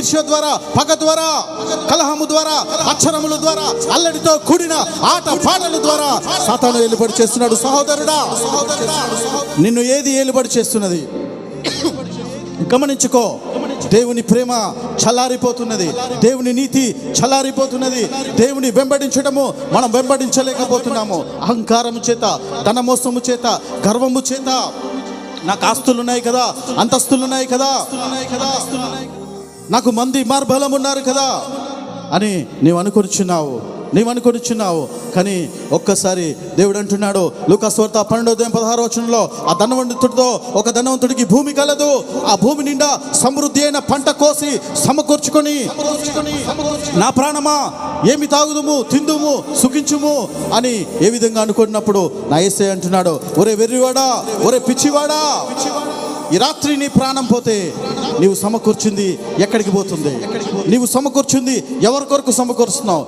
ఈర్ష్య ద్వారా, పగ ద్వారా, కలహము ద్వారా, అక్షరముల ద్వారా, అల్లడితో కూడిన ఆట పాటల ద్వారా సాతాను ఏలుబడి చేస్తున్నాడు. సహోదరుడా, నిన్ను ఏది ఏలుబడి చేస్తున్నది గమనించుకో. దేవుని ప్రేమ చల్లారిపోతున్నది, దేవుని నీతి చల్లారిపోతున్నది. దేవుని వెంబడించడము మనం వెంబడించలేకపోతున్నాము. అహంకారము చేత, ధనమోసము చేత, గర్వము చేత. నాకు ఆస్తులున్నాయి కదా, అంతస్తులున్నాయి కదా, నాకు మంది మార్బలం ఉన్నారు కదా అని నీవు అనుకొనిచున్నావు. కానీ ఒక్కసారి దేవుడు అంటున్నాడు లూకాసు వార్త 12:16 ఆ ధనవంతుడితో, ఒక ధనవంతుడికి భూమి కలదు, ఆ భూమి నిండా సమృద్ధి అయిన పంట కోసి సమకూర్చుకొని, నా ప్రాణమా ఏమి తాగుదుము, తిందుము, సుఖించుము అని ఏ విధంగా అనుకున్నప్పుడు నా యేసయ్య అంటున్నాడు, ఒరే వెర్రివాడా, ఒరే పిచ్చివాడా, ఈ రాత్రి నీ ప్రాణం పోతే నీవు సమకూర్చుంది ఎక్కడికి పోతుంది? నీవు సమకూర్చుంది ఎవరి కొరకు సమకూరుస్తున్నావు?